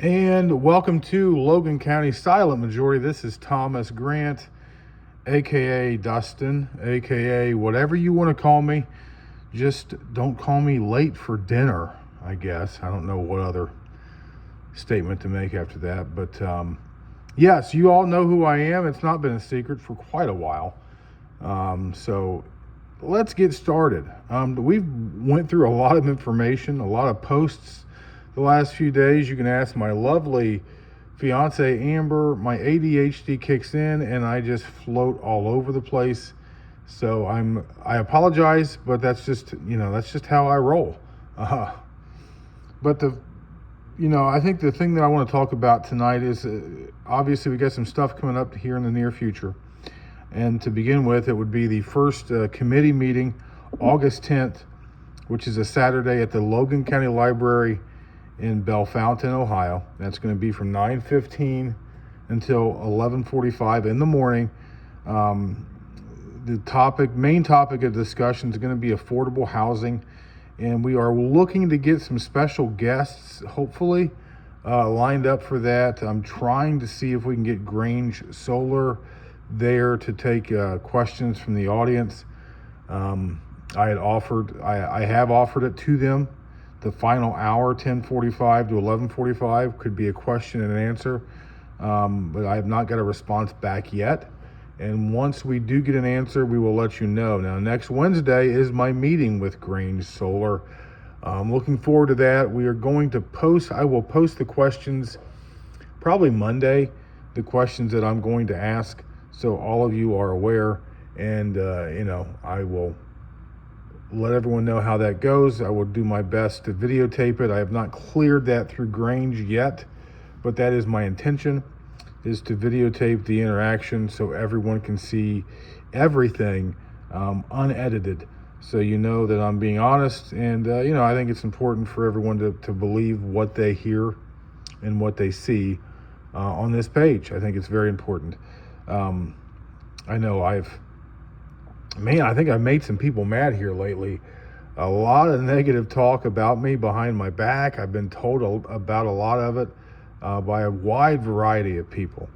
And welcome to Logan County Silent Majority. This is Thomas Grant, aka Dustin, aka whatever you want to call me. Just don't call me late for dinner, I guess. I don't know what other statement to make after that. But yes, you all know who I am. It's not been a secret for quite a while. So let's get started. We've went through a lot of information, a lot of posts the last few days. You can ask my lovely fiance Amber. My ADHD kicks in and I just float all over the place. So I apologize, but that's just how I roll. But I think the thing that I want to talk about tonight is obviously we got some stuff coming up here in the near future. And to begin with, it would be the first committee meeting, August 10th, which is a Saturday at the Logan County Library in Bellefontaine, Ohio. That's going to be from 9:15 until 11:45 in the morning. The main topic of discussion is going to be affordable housing, and we are looking to get some special guests, hopefully, lined up for that. I'm trying to see if we can get Grange Solar there to take questions from the audience. I have offered it to them. The final hour, 10:45 to 11:45, could be a question and answer, but I have not got a response back yet. And once we do get an answer, we will let you know. Now, next Wednesday is my meeting with Grange Solar. I'm looking forward to that. I will post the questions probably Monday, the questions that I'm going to ask, so all of you are aware. And, I will let everyone know how that goes. I will do my best to videotape it. I have not cleared that through Grange yet, but that is my intention, is to videotape the interaction so everyone can see everything unedited. So you know that I'm being honest, and I think it's important for everyone to believe what they hear and what they see on this page. I think it's very important. I think I've made some people mad here lately. A lot of negative talk about me behind my back. I've been told about a lot of it by a wide variety of people.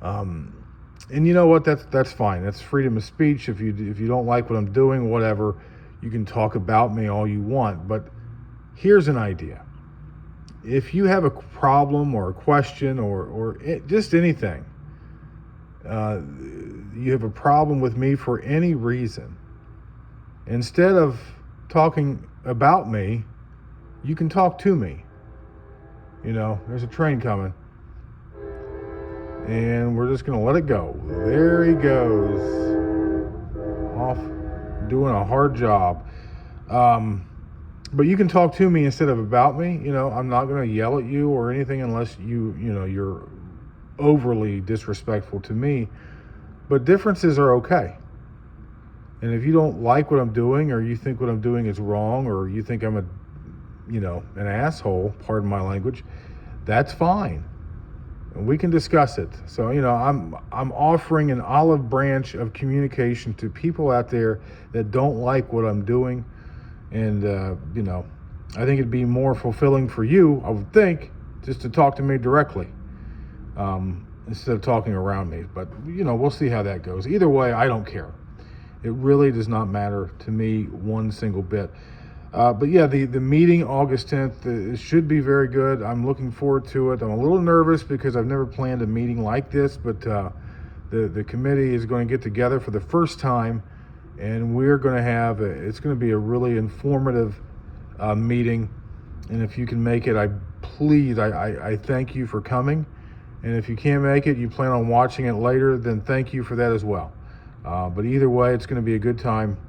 And you know what? That's fine. That's freedom of speech. If you don't like what I'm doing, whatever, you can talk about me all you want. But here's an idea. If you have a problem or a question or just anything, you have a problem with me for any reason, instead of talking about me, you can talk to me. There's a train coming, and we're just going to let it go. There he goes, off doing a hard job. But you can talk to me instead of about me. I'm not going to yell at you or anything unless you're overly disrespectful to me. But differences are okay. And if you don't like what I'm doing, or you think what I'm doing is wrong, or you think I'm an asshole, pardon my language, that's fine. And we can discuss it. So, I'm offering an olive branch of communication to people out there that don't like what I'm doing. And, I think it'd be more fulfilling for you, I would think, just to talk to me directly. Instead of talking around me. But, we'll see how that goes. Either way, I don't care. It really does not matter to me one single bit. But yeah, the meeting August 10th, it should be very good. I'm looking forward to it. I'm a little nervous because I've never planned a meeting like this, but the committee is going to get together for the first time, and we're going to have, it's going to be a really informative meeting. And if you can make it, I thank you for coming. And if you can't make it, you plan on watching it later, then thank you for that as well. But either way, it's going to be a good time.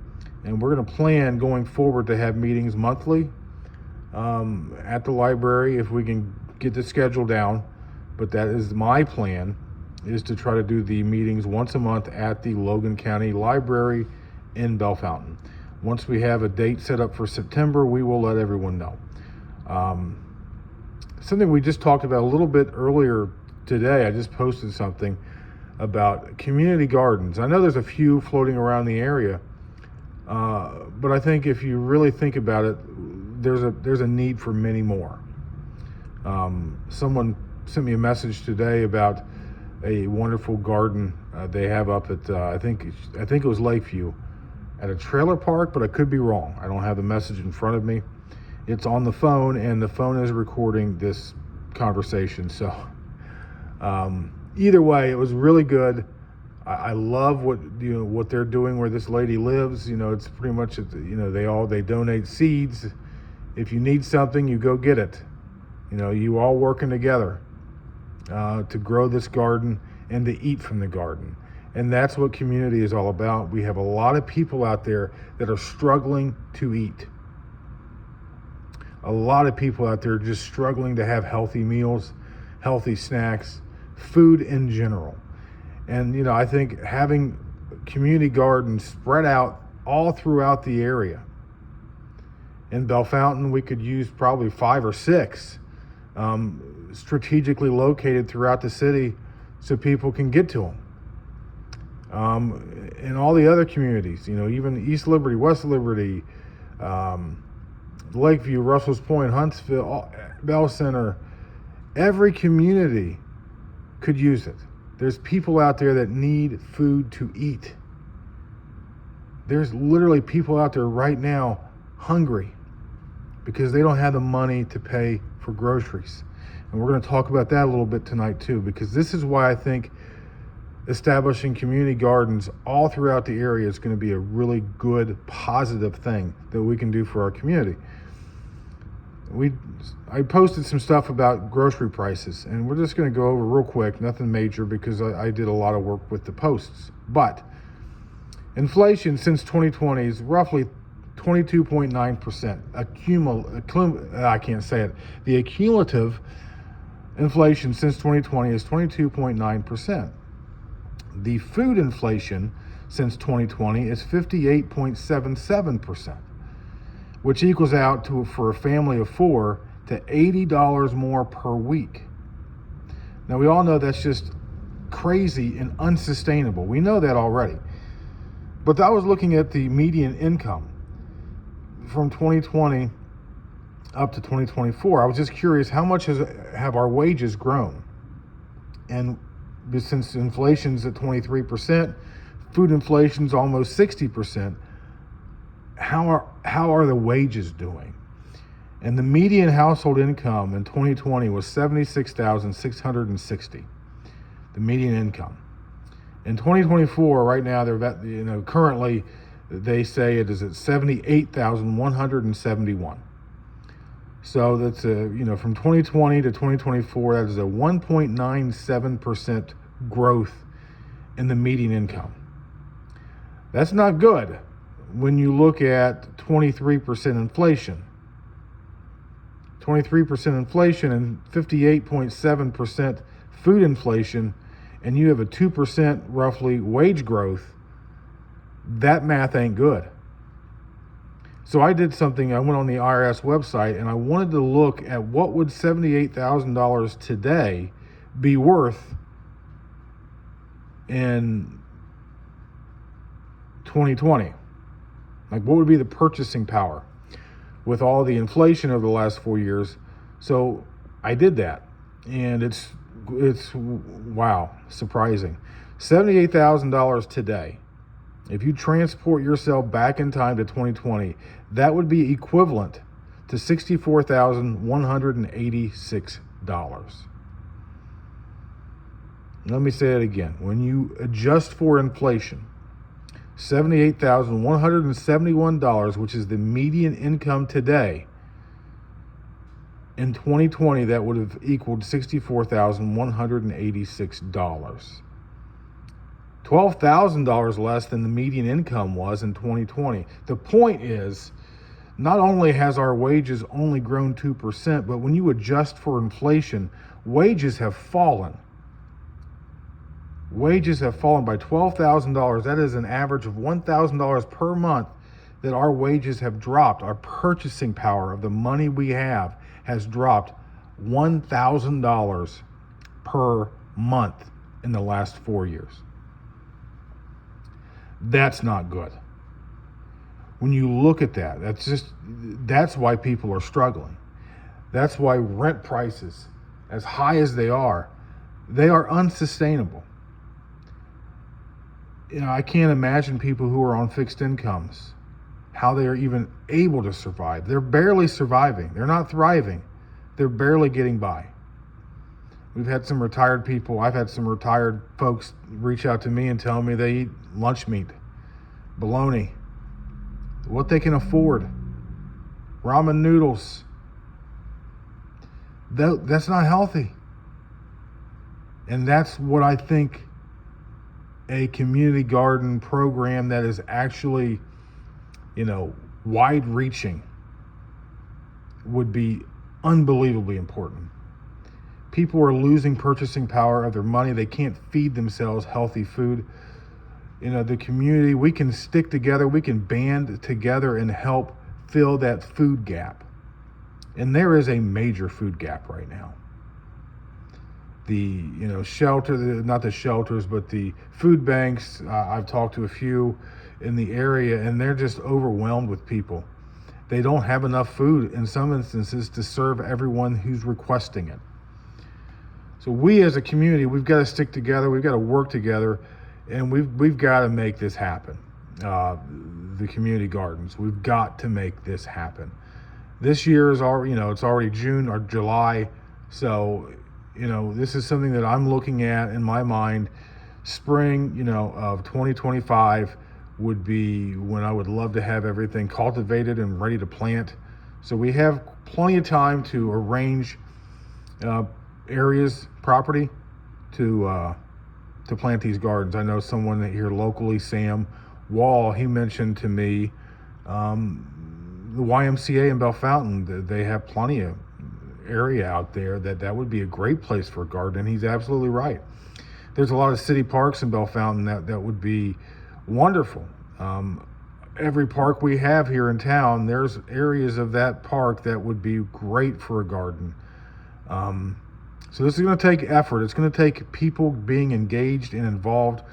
And we're going to plan going forward to have meetings monthly at the library if we can get the schedule down. But that is my plan, is to try to do the meetings once a month at the Logan County Library in Bellefontaine. Once we have a date set up for September, we will let everyone know. Something we just talked about a little bit earlier today, I just posted something about community gardens. I know there's a few floating around the area, but I think if you really think about it, there's a need for many more. Someone sent me a message today about a wonderful garden they have up at I think it was Lakeview at a trailer park, but I could be wrong. I don't have the message in front of me. It's on the phone, and the phone is recording this conversation. So either way, it was really good. I love what they're doing where this lady lives. It's pretty much they donate seeds. If you need something, you go get it. You all working together to grow this garden and to eat from the garden. And that's what community is all about. We have a lot of people out there that are struggling to eat. A lot of people out there just struggling to have healthy meals, healthy snacks, food in general. And, I think having community gardens spread out all throughout the area. In Bellefontaine, we could use probably 5 or 6 strategically located throughout the city so people can get to them. In all the other communities, even East Liberty, West Liberty, Lakeview, Russells Point, Huntsville, Bell Center, every community could use it. There's people out there that need food to eat. There's literally people out there right now hungry because they don't have the money to pay for groceries. And we're going to talk about that a little bit tonight too, because this is why I think establishing community gardens all throughout the area is going to be a really good, positive thing that we can do for our community. I posted some stuff about grocery prices, and we're just going to go over real quick, nothing major, because I did a lot of work with the posts. But inflation since 2020 is roughly 22.9%. I can't say it. The accumulative inflation since 2020 is 22.9%. The food inflation since 2020 is 58.77%. which equals out to, for a family of 4, to $80 more per week. Now, we all know that's just crazy and unsustainable. We know that already. But I was looking at the median income from 2020 up to 2024. I was just curious, how much have our wages grown? And since inflation's at 23%, food inflation's almost 60%, how are the wages doing? And the median household income in 2020 was $76,660. The median income. In 2024, right now, currently they say it is at $78,171. So that's from 2020 to 2024, that is a 1.97% growth in the median income. That's not good when you look at 23% inflation. 23% inflation and 58.7% food inflation, and you have a 2% roughly wage growth. That math ain't good. So I did something. I went on the IRS website and I wanted to look at what would $78,000 today be worth in 2020. Like, what would be the purchasing power with all the inflation over the last 4 years? So I did that, and it's wow, surprising. $78,000 today. If you transport yourself back in time to 2020, that would be equivalent to $64,186. Let me say it again. When you adjust for inflation, $78,171, which is the median income today, in 2020, that would have equaled $64,186. $12,000 less than the median income was in 2020. The point is, not only has our wages only grown 2%, but when you adjust for inflation, wages have fallen. Wages have fallen by $12,000. That is an average of $1,000 per month that our wages have dropped. Our purchasing power of the money we have has dropped $1,000 per month in the last 4 years. That's not good. When you look at that, that's why people are struggling. That's why rent prices, as high as they are unsustainable. I can't imagine people who are on fixed incomes, how they are even able to survive. They're barely surviving. They're not thriving. They're barely getting by. We've had some retired people. I've had some retired folks reach out to me and tell me they eat lunch meat, bologna, what they can afford, ramen noodles. That's not healthy. And that's what I think a community garden program that is actually, wide reaching would be unbelievably important. People are losing purchasing power of their money. They can't feed themselves healthy food. The community, we can stick together, we can band together and help fill that food gap. And there is a major food gap right now. The not the shelters, but the food banks. I've talked to a few in the area, and they're just overwhelmed with people. They don't have enough food in some instances to serve everyone who's requesting it. So we as a community, we've got to stick together. We've got to work together, and we've got to make this happen. The community gardens. We've got to make this happen. This year is already, it's already June or July, so. This is something that I'm looking at in my mind. Spring, of 2025 would be when I would love to have everything cultivated and ready to plant. So we have plenty of time to arrange areas, property to plant these gardens. I know someone here locally, Sam Wall, he mentioned to me the YMCA in Bellefontaine. They have plenty of area out there that would be a great place for a garden, and he's absolutely right. There's a lot of city parks in Bellefontaine that would be wonderful. Every park we have here in town, there's areas of that park that would be great for a garden. So this is going to take effort. It's going to take people being engaged and involved.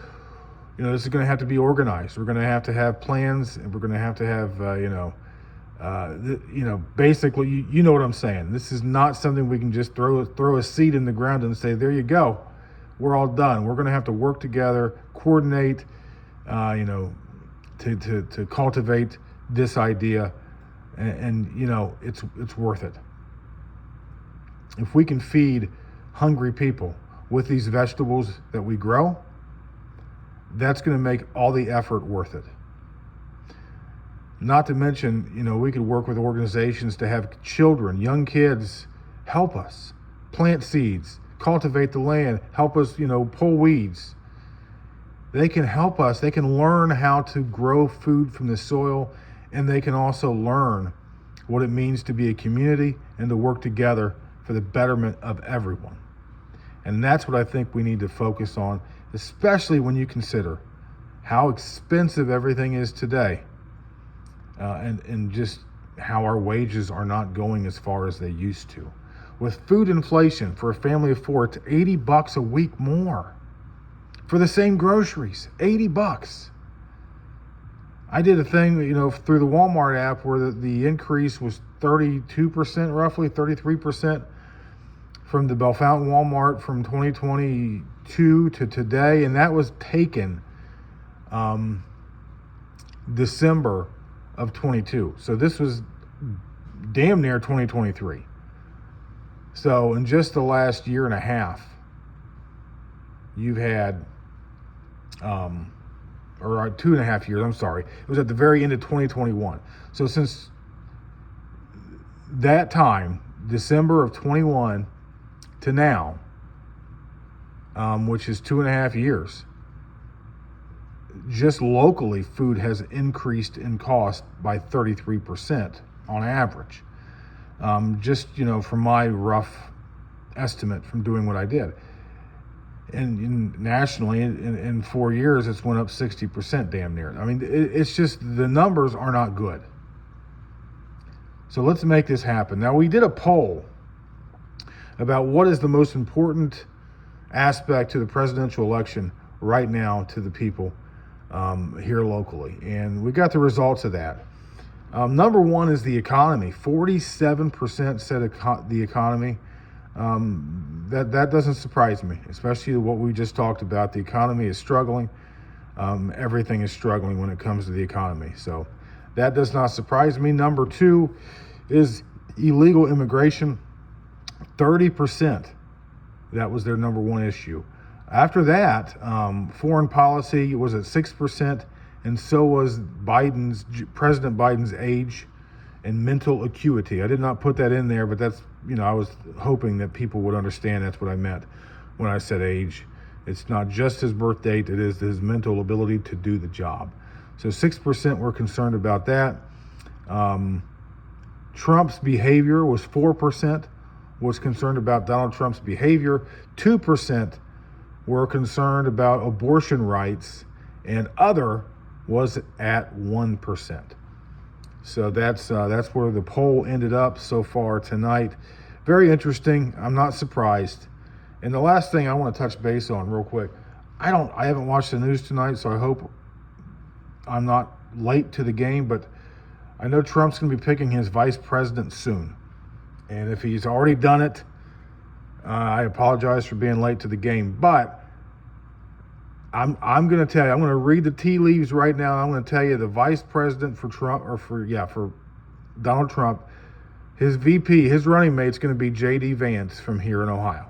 This is going to have to be organized. We're going to have plans, and we're going to have basically, you know what I'm saying. This is not something we can just throw a seed in the ground and say, there you go, we're all done. We're going to have to work together, coordinate, to cultivate this idea, and it's worth it. If we can feed hungry people with these vegetables that we grow, that's going to make all the effort worth it. Not to mention, we could work with organizations to have children, young kids, help us plant seeds, cultivate the land, help us, pull weeds. They can help us. They can learn how to grow food from the soil, and they can also learn what it means to be a community and to work together for the betterment of everyone. And that's what I think we need to focus on, especially when you consider how expensive everything is today. And just how our wages are not going as far as they used to. With food inflation for a family of four, it's $80 a week more for the same groceries. $80. I did a thing, through the Walmart app where the increase was 32%, roughly 33% from the Bellefontaine Walmart from 2022 to today, and that was taken December of 22. So this was damn near 2023. So in just the last year and a half, you've had, or 2.5 years, I'm sorry. It was at the very end of 2021. So since that time, December of 21 to now, which is 2.5 years, just locally, food has increased in cost by 33% on average. From my rough estimate from doing what I did. And nationally, in 4 years, it's went up 60% damn near. I mean, it's just the numbers are not good. So let's make this happen. Now, we did a poll about what is the most important aspect to the presidential election right now to the people here locally, and we got the results of that. Number one is the economy. 47% said the economy. That doesn't surprise me, especially what we just talked about. The economy is struggling. Everything is struggling when it comes to the economy. So that does not surprise me. Number two is illegal immigration. 30%. That was their number one issue. After that, foreign policy was at 6%, and so was President Biden's age and mental acuity. I did not put that in there, but that's, I was hoping that people would understand that's what I meant when I said age. It's not just his birth date, it is his mental ability to do the job. So 6% were concerned about that. Trump's behavior was 4%, was concerned about Donald Trump's behavior. 2% were concerned about abortion rights, and other was at 1%. So that's where the poll ended up so far tonight. Very interesting. I'm not surprised. And the last thing I want to touch base on real quick, I haven't watched the news tonight, so I hope I'm not late to the game, but I know Trump's going to be picking his vice president soon. And if he's already done it, I apologize for being late to the game. But I'm going to tell you, I'm going to read the tea leaves right now. I'm going to tell you the vice president for Trump, for Donald Trump, his VP, his running mate's going to be J.D. Vance from here in Ohio.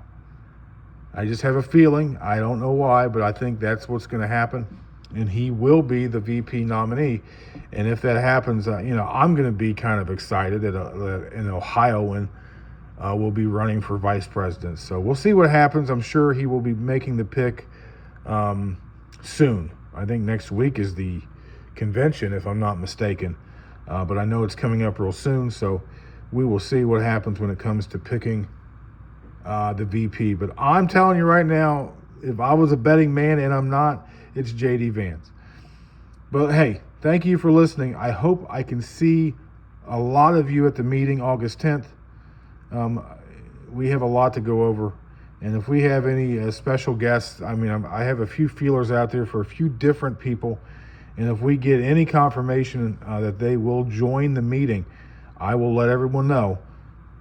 I just have a feeling. I don't know why, but I think that's what's going to happen. And he will be the VP nominee. And if that happens, I'm going to be kind of excited that an Ohioan will be running for vice president. So we'll see what happens. I'm sure he will be making the pick soon. I think next week is the convention, if I'm not mistaken. But I know it's coming up real soon. So we will see what happens when it comes to picking the VP. But I'm telling you right now, if I was a betting man, and I'm not, it's J.D. Vance. But hey, thank you for listening. I hope I can see a lot of you at the meeting August 10th. We have a lot to go over. And if we have any special guests, I have a few feelers out there for a few different people. And if we get any confirmation that they will join the meeting, I will let everyone know.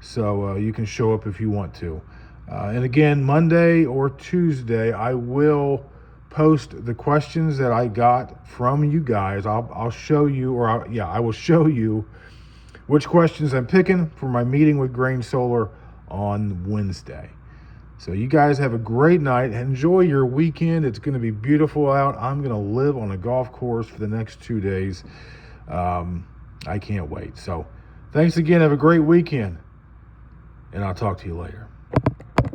So you can show up if you want to. And again, Monday or Tuesday, I will post the questions that I got from you guys. I'll show you, I will show you which questions I'm picking for my meeting with Grain Solar on Wednesday. So you guys have a great night. Enjoy your weekend. It's going to be beautiful out. I'm going to live on a golf course for the next 2 days. I can't wait. So thanks again. Have a great weekend. And I'll talk to you later.